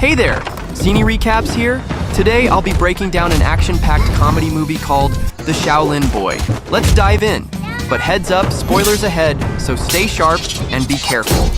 Hey there, Cine Recaps here. Today I'll be breaking down an action-packed comedy movie called The Shaolin Boy. Let's dive in. But heads up, spoilers ahead, so stay sharp and be careful.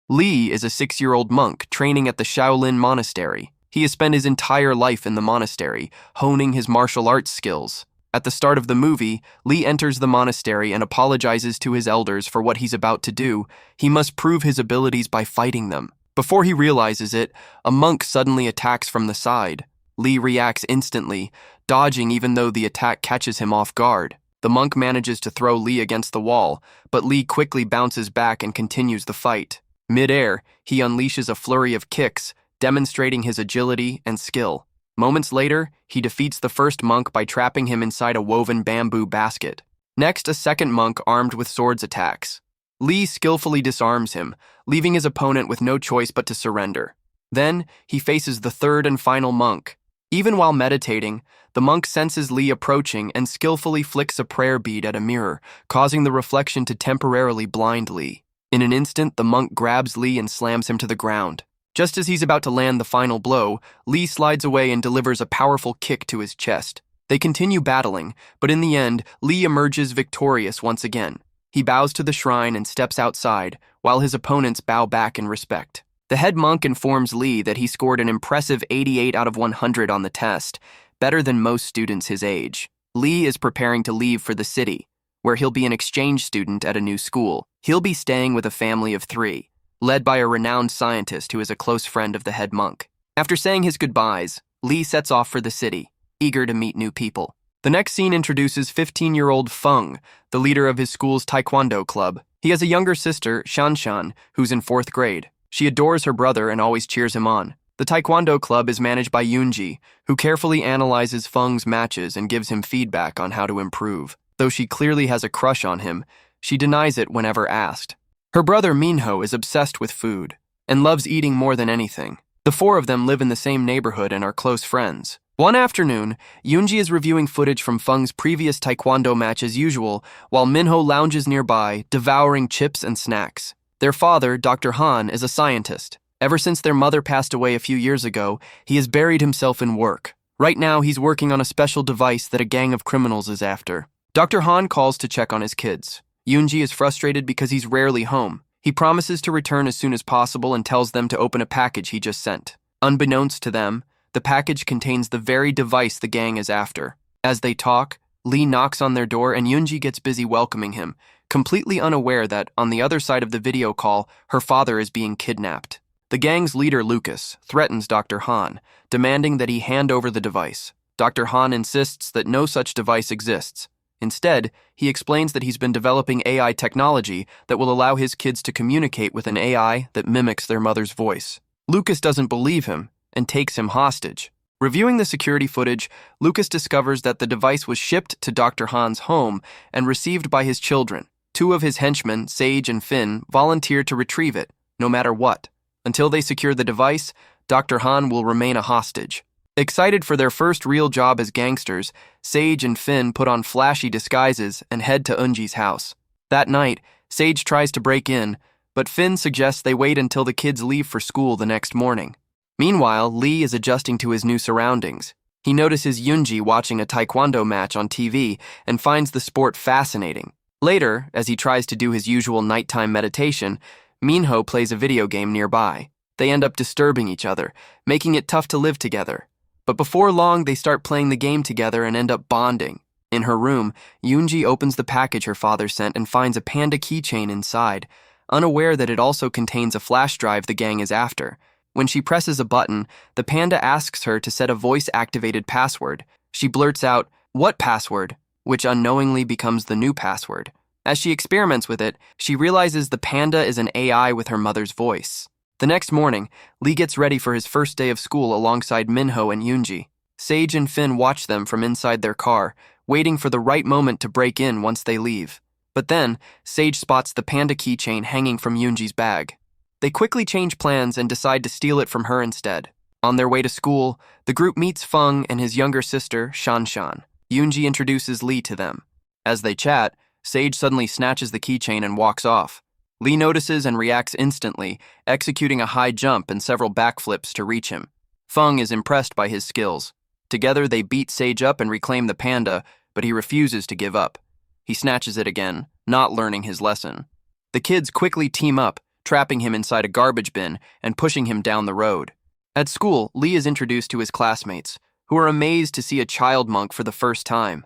Lee is a 6-year-old monk training at the Shaolin monastery. He has spent his entire life in the monastery, honing his martial arts skills. At the start of the movie, Lee enters the monastery and apologizes to his elders for what he's about to do. He must prove his abilities by fighting them. Before he realizes it, a monk suddenly attacks from the side. Lee reacts instantly, dodging even though the attack catches him off guard. The monk manages to throw Lee against the wall, but Lee quickly bounces back and continues the fight. Mid-air, he unleashes a flurry of kicks, demonstrating his agility and skill. Moments later, he defeats the first monk by trapping him inside a woven bamboo basket. Next, a second monk armed with swords attacks. Lee skillfully disarms him, leaving his opponent with no choice but to surrender. Then, he faces the third and final monk. Even while meditating, the monk senses Lee approaching and skillfully flicks a prayer bead at a mirror, causing the reflection to temporarily blind Lee. In an instant, the monk grabs Lee and slams him to the ground. Just as he's about to land the final blow, Lee slides away and delivers a powerful kick to his chest. They continue battling, but in the end, Lee emerges victorious once again. He bows to the shrine and steps outside, while his opponents bow back in respect. The head monk informs Lee that he scored an impressive 88 out of 100 on the test, better than most students his age. Lee is preparing to leave for the city, where he'll be an exchange student at a new school. He'll be staying with a family of 3. Led by a renowned scientist who is a close friend of the head monk. After saying his goodbyes, Lee sets off for the city, eager to meet new people. The next scene introduces 15-year-old Feng, the leader of his school's taekwondo club. He has a younger sister, Shanshan, who's in 4th grade. She adores her brother and always cheers him on. The taekwondo club is managed by Yunji, who carefully analyzes Feng's matches and gives him feedback on how to improve. Though she clearly has a crush on him, she denies it whenever asked. Her brother Minho is obsessed with food and loves eating more than anything. The 4 of them live in the same neighborhood and are close friends. One afternoon, Yunji is reviewing footage from Feng's previous taekwondo match as usual, while Minho lounges nearby, devouring chips and snacks. Their father, Dr. Han, is a scientist. Ever since their mother passed away a few years ago, he has buried himself in work. Right now, he's working on a special device that a gang of criminals is after. Dr. Han calls to check on his kids. Yunji is frustrated because he's rarely home. He promises to return as soon as possible and tells them to open a package he just sent. Unbeknownst to them, the package contains the very device the gang is after. As they talk, Lee knocks on their door and Yunji gets busy welcoming him, completely unaware that, on the other side of the video call, her father is being kidnapped. The gang's leader, Lucas, threatens Dr. Han, demanding that he hand over the device. Dr. Han insists that no such device exists. Instead, he explains that he's been developing AI technology that will allow his kids to communicate with an AI that mimics their mother's voice. Lucas doesn't believe him and takes him hostage. Reviewing the security footage, Lucas discovers that the device was shipped to Dr. Han's home and received by his children. 2 of his henchmen, Sage and Finn, volunteer to retrieve it, no matter what. Until they secure the device, Dr. Han will remain a hostage. Excited for their first real job as gangsters, Sage and Finn put on flashy disguises and head to Eunji's house. That night, Sage tries to break in, but Finn suggests they wait until the kids leave for school the next morning. Meanwhile, Lee is adjusting to his new surroundings. He notices Yunji watching a taekwondo match on TV and finds the sport fascinating. Later, as he tries to do his usual nighttime meditation, Minho plays a video game nearby. They end up disturbing each other, making it tough to live together. But before long, they start playing the game together and end up bonding. In her room, Yunji opens the package her father sent and finds a panda keychain inside, unaware that it also contains a flash drive the gang is after. When she presses a button, the panda asks her to set a voice-activated password. She blurts out, "What password?" which unknowingly becomes the new password. As she experiments with it, she realizes the panda is an AI with her mother's voice. The next morning, Lee gets ready for his first day of school alongside Minho and Yunji. Sage and Finn watch them from inside their car, waiting for the right moment to break in once they leave. But then, Sage spots the panda keychain hanging from Yunji's bag. They quickly change plans and decide to steal it from her instead. On their way to school, the group meets Feng and his younger sister, Shanshan. Yunji introduces Lee to them. As they chat, Sage suddenly snatches the keychain and walks off. Lee notices and reacts instantly, executing a high jump and several backflips to reach him. Feng is impressed by his skills. Together, they beat Sage up and reclaim the panda, but he refuses to give up. He snatches it again, not learning his lesson. The kids quickly team up, trapping him inside a garbage bin and pushing him down the road. At school, Lee is introduced to his classmates, who are amazed to see a child monk for the first time.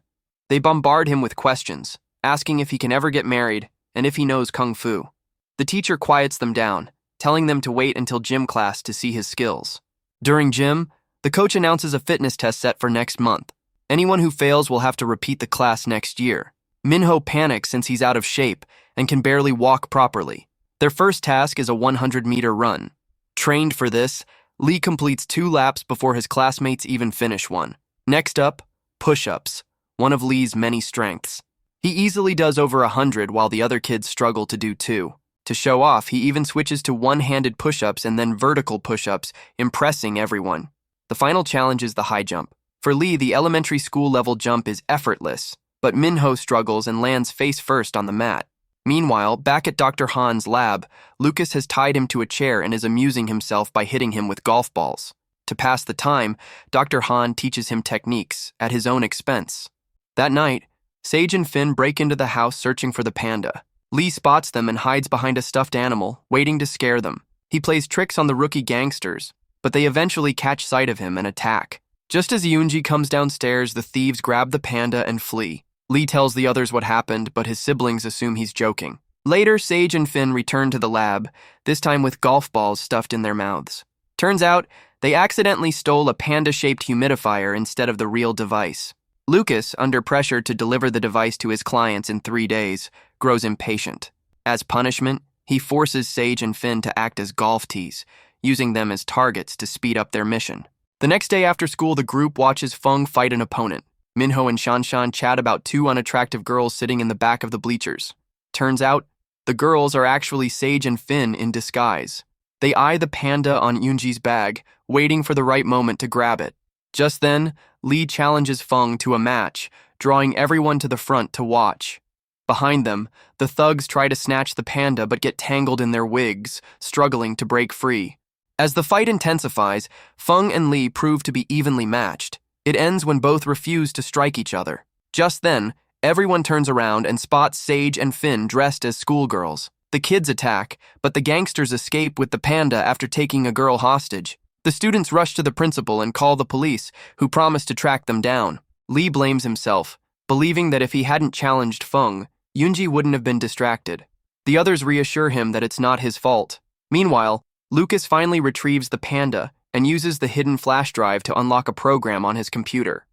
They bombard him with questions, asking if he can ever get married and if he knows kung fu. The teacher quiets them down, telling them to wait until gym class to see his skills. During gym, the coach announces a fitness test set for next month. Anyone who fails will have to repeat the class next year. Minho panics since he's out of shape and can barely walk properly. Their first task is a 100-meter run. Trained for this, Lee completes 2 laps before his classmates even finish one. Next up, push-ups, one of Lee's many strengths. He easily does over 100 while the other kids struggle to do 2. To show off, he even switches to one-handed push-ups and then vertical push-ups, impressing everyone. The final challenge is the high jump. For Lee, the elementary school-level jump is effortless, but Minho struggles and lands face first on the mat. Meanwhile, back at Dr. Han's lab, Lucas has tied him to a chair and is amusing himself by hitting him with golf balls. To pass the time, Dr. Han teaches him techniques at his own expense. That night, Sage and Finn break into the house searching for the panda. Lee spots them and hides behind a stuffed animal, waiting to scare them. He plays tricks on the rookie gangsters, but they eventually catch sight of him and attack. Just as Yoonji comes downstairs, the thieves grab the panda and flee. Lee tells the others what happened, but his siblings assume he's joking. Later, Sage and Finn return to the lab, this time with golf balls stuffed in their mouths. Turns out, they accidentally stole a panda-shaped humidifier instead of the real device. Lucas, under pressure to deliver the device to his clients in 3 days, grows impatient. As punishment, he forces Sage and Finn to act as golf tees, using them as targets to speed up their mission. The next day after school, the group watches Feng fight an opponent. Minho and Shanshan chat about 2 unattractive girls sitting in the back of the bleachers. Turns out, the girls are actually Sage and Finn in disguise. They eye the panda on Yoonji's bag, waiting for the right moment to grab it. Just then, Lee challenges Feng to a match, drawing everyone to the front to watch. Behind them, the thugs try to snatch the panda but get tangled in their wigs, struggling to break free. As the fight intensifies, Feng and Lee prove to be evenly matched. It ends when both refuse to strike each other. Just then, everyone turns around and spots Sage and Finn dressed as schoolgirls. The kids attack, but the gangsters escape with the panda after taking a girl hostage. The students rush to the principal and call the police, who promise to track them down. Lee blames himself, believing that if he hadn't challenged Feng, Yoonji wouldn't have been distracted. The others reassure him that it's not his fault. Meanwhile, Lucas finally retrieves the panda and uses the hidden flash drive to unlock a program on his computer.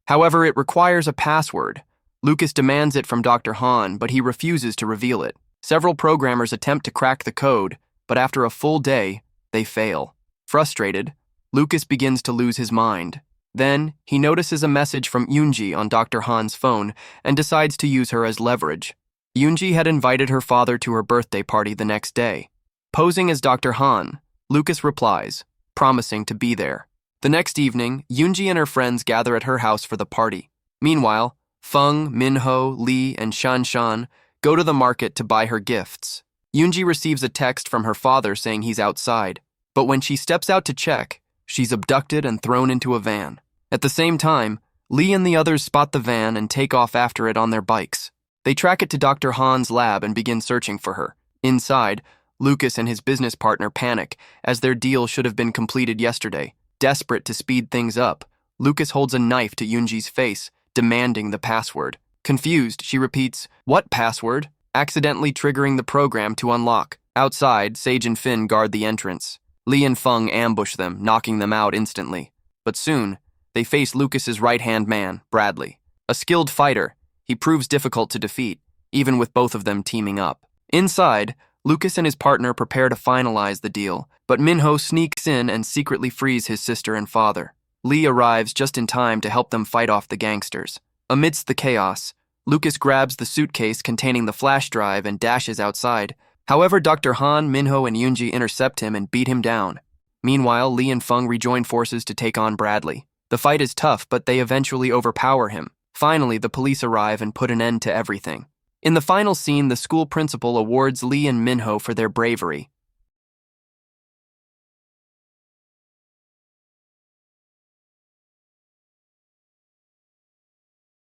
However, it requires a password. Lucas demands it from Dr. Han, but he refuses to reveal it. Several programmers attempt to crack the code, but after a full day, they fail. Frustrated, Lucas begins to lose his mind. Then, he notices a message from Yoonji on Dr. Han's phone and decides to use her as leverage. Yoonji had invited her father to her birthday party the next day. Posing as Dr. Han, Lucas replies, promising to be there. The next evening, Yoonji and her friends gather at her house for the party. Meanwhile, Feng, Minho, Lee, and Shanshan go to the market to buy her gifts. Yoonji receives a text from her father saying he's outside, but when she steps out to check, she's abducted and thrown into a van. At the same time, Lee and the others spot the van and take off after it on their bikes. They track it to Dr. Han's lab and begin searching for her. Inside, Lucas and his business partner panic, as their deal should have been completed yesterday. Desperate to speed things up, Lucas holds a knife to Yoonji's face, demanding the password. Confused, she repeats, "What password?" accidentally triggering the program to unlock. Outside, Sage and Finn guard the entrance. Lee and Feng ambush them, knocking them out instantly. But soon, they face Lucas's right-hand man, Bradley. A skilled fighter, he proves difficult to defeat, even with both of them teaming up. Inside, Lucas and his partner prepare to finalize the deal, but Minho sneaks in and secretly frees his sister and father. Lee arrives just in time to help them fight off the gangsters. Amidst the chaos, Lucas grabs the suitcase containing the flash drive and dashes outside. However, Dr. Han, Minho, and Yoonji intercept him and beat him down. Meanwhile, Lee and Feng rejoin forces to take on Bradley. The fight is tough, but they eventually overpower him. Finally, the police arrive and put an end to everything. In the final scene, the school principal awards Lee and Minho for their bravery.